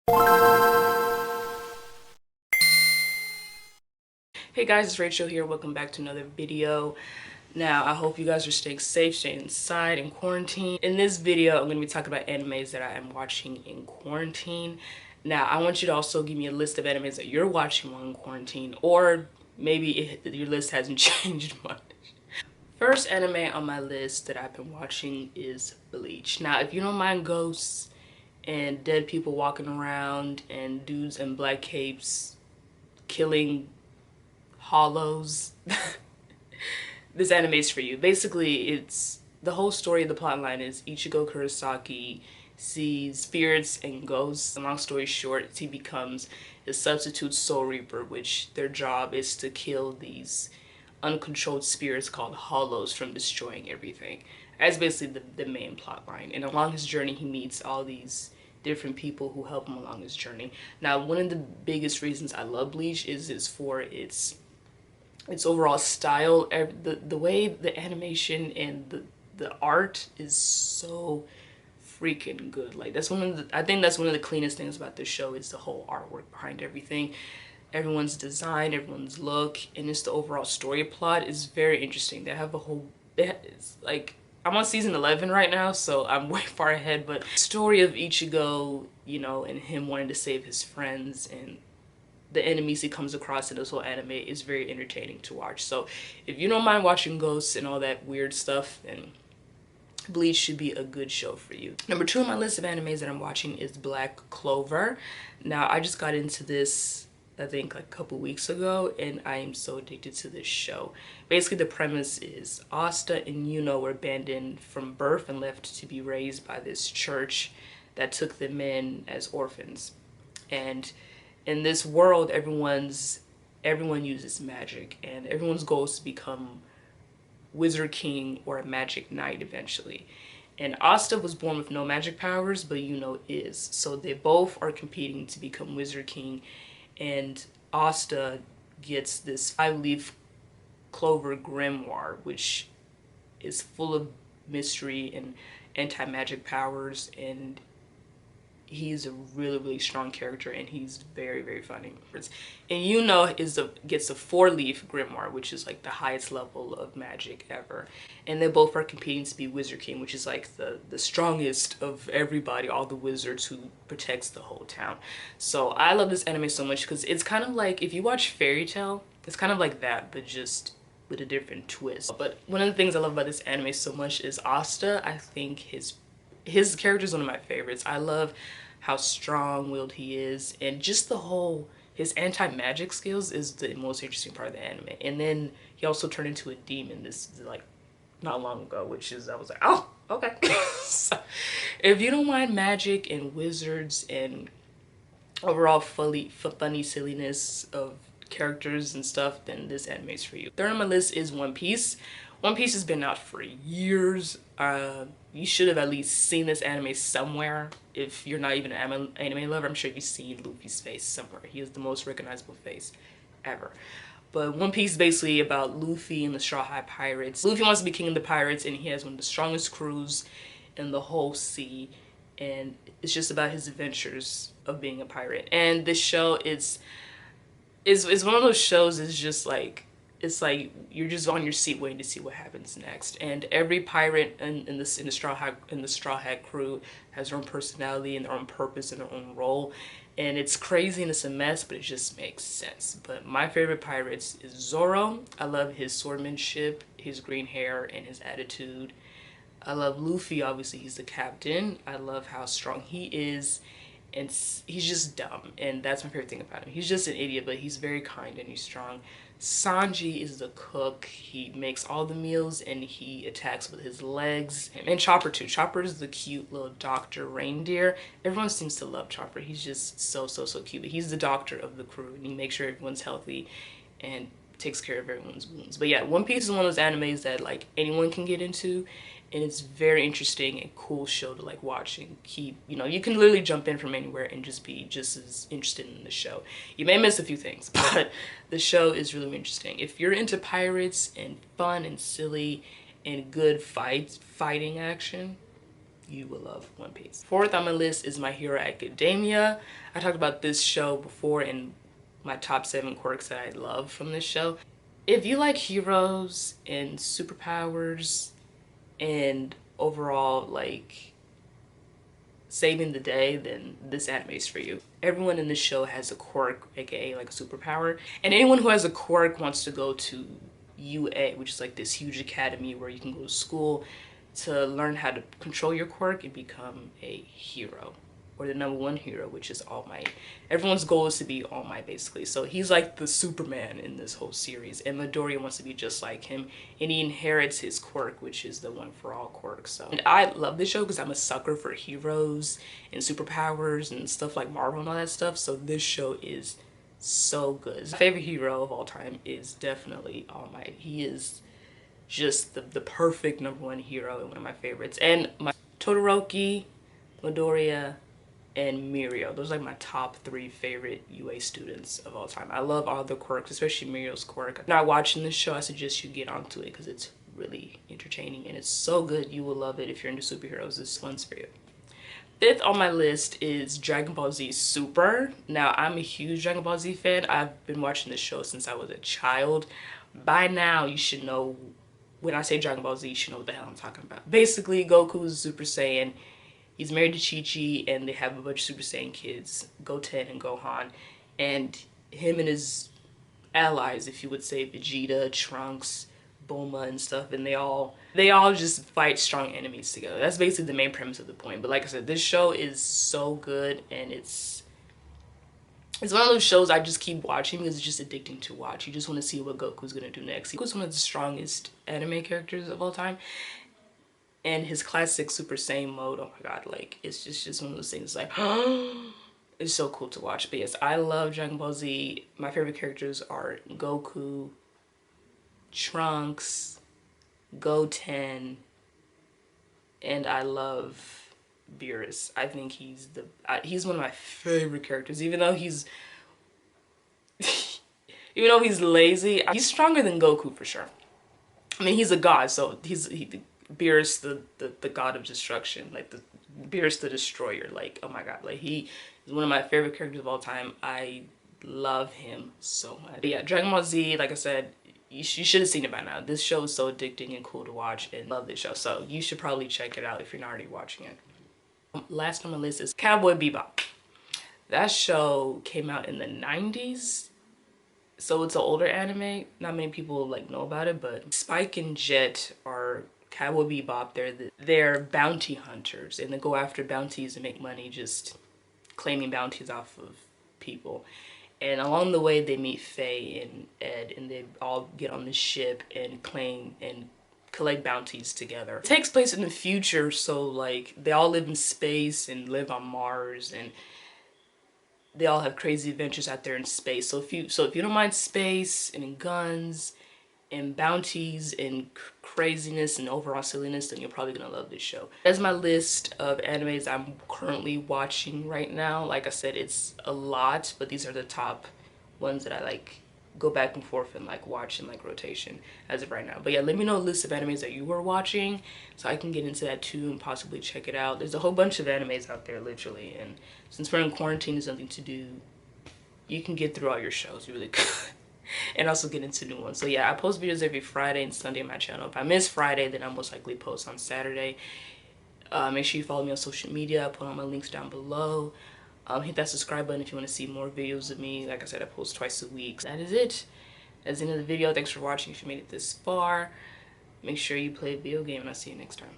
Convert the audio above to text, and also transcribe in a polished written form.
Hey guys, it's Rachel here. Welcome back to another video. Now, I hope you guys are staying safe, staying inside in quarantine. In this video, I'm going to be talking about animes that I am watching in quarantine. Now, I want you to also give me a list of animes that you're watching while in quarantine, or maybe your list hasn't changed much. First anime on my list that I've been watching is Bleach. Now, if you don't mind ghosts and dead people walking around and dudes in black capes killing hollows, this anime is for you. Basically, it's the whole story of the plot line is Ichigo Kurosaki sees spirits and ghosts. Long story short, he becomes a substitute soul reaper, which their job is to kill these uncontrolled spirits called hollows from destroying everything. That's basically the main plot line. And along his journey, he meets all these different people who help him along his journey. Now, one of the biggest reasons I love Bleach is for its overall style. The way the animation and the art is so freaking good. Like, that's I think that's one of the cleanest things about this show is the whole artwork behind everything. Everyone's design, everyone's look, and just the overall story plot is very interesting. They have a whole, it's like, I'm on season 11 right now, so I'm way far ahead, but the story of Ichigo, you know, and him wanting to save his friends and the enemies he comes across in this whole anime is very entertaining to watch. So if you don't mind watching ghosts and all that weird stuff, then Bleach should be a good show for you. Number 2 on my list of animes that I'm watching is Black Clover. Now, I just got into this, I think, like a couple weeks ago, and I am so addicted to this show. Basically, the premise is Asta and Yuno were abandoned from birth and left to be raised by this church that took them in as orphans. And in this world, everyone uses magic, and everyone's goal is to become Wizard King or a Magic Knight eventually. And Asta was born with no magic powers, but Yuno is. So they both are competing to become Wizard King, and Asta gets this 5-leaf Clover grimoire, which is full of mystery and anti-magic powers, and he's a really strong character, and he's very funny. And Yuno gets a 4-leaf grimoire, which is like the highest level of magic ever, and they both are competing to be Wizard King, which is like the strongest of everybody, all the wizards, who protects the whole town. So I love this anime so much because it's kind of like, if you watch Fairy Tail, it's kind of like that, but just with a different twist. But one of the things I love about this anime so much is Asta. I think his character is one of my favorites. I love how strong-willed he is, and just his anti-magic skills is the most interesting part of the anime. And then he also turned into a demon this, like, not long ago, which is, I was like, oh, okay. So, if you don't mind magic and wizards and overall funny silliness of characters and stuff, then this anime is for you. Third on my list is One Piece. One Piece has been out for years. You should have at least seen this anime somewhere. If you're not even an anime lover, I'm sure you've seen Luffy's face somewhere. He is the most recognizable face ever. But One Piece is basically about Luffy and the Straw Hat Pirates. Luffy wants to be king of the pirates, and he has one of the strongest crews in the whole sea. And it's just about his adventures of being a pirate. And this show is one of those shows. It's just like, it's like you're just on your seat waiting to see what happens next. And every pirate in the Straw Hat crew has their own personality and their own purpose and their own role. And it's crazy and it's a mess, but it just makes sense. But my favorite pirates is Zoro. I love his swordmanship, his green hair, and his attitude. I love Luffy, obviously he's the captain. I love how strong he is, and he's just dumb, and that's my favorite thing about him. He's just an idiot, but he's very kind and he's strong. Sanji is the cook. He makes all the meals and he attacks with his legs. And Chopper too. Chopper is the cute little doctor reindeer. Everyone seems to love Chopper. He's just so cute. But he's the doctor of the crew, and he makes sure everyone's healthy and takes care of everyone's wounds. But yeah, One Piece is one of those animes that like anyone can get into, and it's very interesting and cool show to like watch and keep, you know, you can literally jump in from anywhere and just be just as interested in the show. You may miss a few things, but the show is really interesting. If you're into pirates and fun and silly and good fighting action, you will love One Piece. Fourth on my list is My Hero Academia. I talked about this show before in my top 7 quirks that I love from this show. If you like heroes and superpowers and overall like saving the day, then this anime is for you. Everyone in this show has a quirk, aka like a superpower, and anyone who has a quirk wants to go to UA, which is like this huge academy where you can go to school to learn how to control your quirk and become a hero, or the #1 hero, which is All Might. Everyone's goal is to be All Might, basically. So he's like the Superman in this whole series, and Midoriya wants to be just like him, and he inherits his quirk, which is the One for All quirk. So, and I love this show because I'm a sucker for heroes and superpowers and stuff like Marvel and all that stuff. So this show is so good. My favorite hero of all time is definitely All Might. He is just the perfect #1 hero and one of my favorites. And my Todoroki, Midoriya, and Mirio. Those are like my top 3 favorite UA students of all time. I love all the quirks, especially Mirio's quirk. If you're not watching this show, I suggest you get onto it because it's really entertaining and it's so good. You will love it if you're into superheroes. This one's for you. Fifth on my list is Dragon Ball Z Super. Now, I'm a huge Dragon Ball Z fan. I've been watching this show since I was a child. By now, you should know, when I say Dragon Ball Z, you should know what the hell I'm talking about. Basically, Goku's Super Saiyan. He's married to Chi-Chi, and they have a bunch of Super Saiyan kids, Goten and Gohan. And him and his allies, if you would say, Vegeta, Trunks, Bulma, and stuff, and they all just fight strong enemies together. That's basically the main premise of the point. But like I said, this show is so good, and it's one of those shows I just keep watching because it's just addicting to watch. You just want to see what Goku's gonna do next. Goku's one of the strongest anime characters of all time. And his classic Super Saiyan mode, oh my god, like, it's just one of those things, like, it's so cool to watch. But yes, I love Dragon Ball Z. My favorite characters are Goku, Trunks, Goten, and I love Beerus. I think he's one of my favorite characters, even though he's lazy. He's stronger than Goku for sure. I mean, he's a god, so Beerus, the god of destruction, like the Beerus the destroyer. Like, oh my god, like he is one of my favorite characters of all time. I love him so much. But yeah, Dragon Ball Z, like I said, you should have seen it by now. This show is so addicting and cool to watch, and I love this show, so you should probably check it out if you're not already watching it. Last on my list is Cowboy Bebop. That show came out in the 90s. So it's an older anime. Not many people like know about it, but Spike and Jet are Cowboy Bebop. They're bounty hunters, and they go after bounties and make money just claiming bounties off of people. And along the way, they meet Faye and Ed, and they all get on this ship and claim and collect bounties together. It takes place in the future, so like they all live in space and live on Mars, and they all have crazy adventures out there in space. So if you don't mind space and guns and bounties and craziness and overall silliness, then you're probably gonna love this show. That's my list of animes I'm currently watching right now. Like I said, it's a lot, but these are the top ones that I like go back and forth and like watch in like rotation as of right now. But yeah, let me know a list of animes that you were watching so I can get into that too and possibly check it out. There's a whole bunch of animes out there, literally, and since we're in quarantine, there's nothing to do, you can get through all your shows. You really could. And also get into new ones. So yeah, I post videos every Friday and Sunday on my channel. If I miss Friday, then I'll most likely post on Saturday. Make sure you follow me on social media. I put all my links down below. Hit that subscribe button if you want to see more videos of me. Like I said, I post twice a week. That is it. That's the end of the video. Thanks for watching if you made it this far. Make sure you play a video game, and I'll see you next time.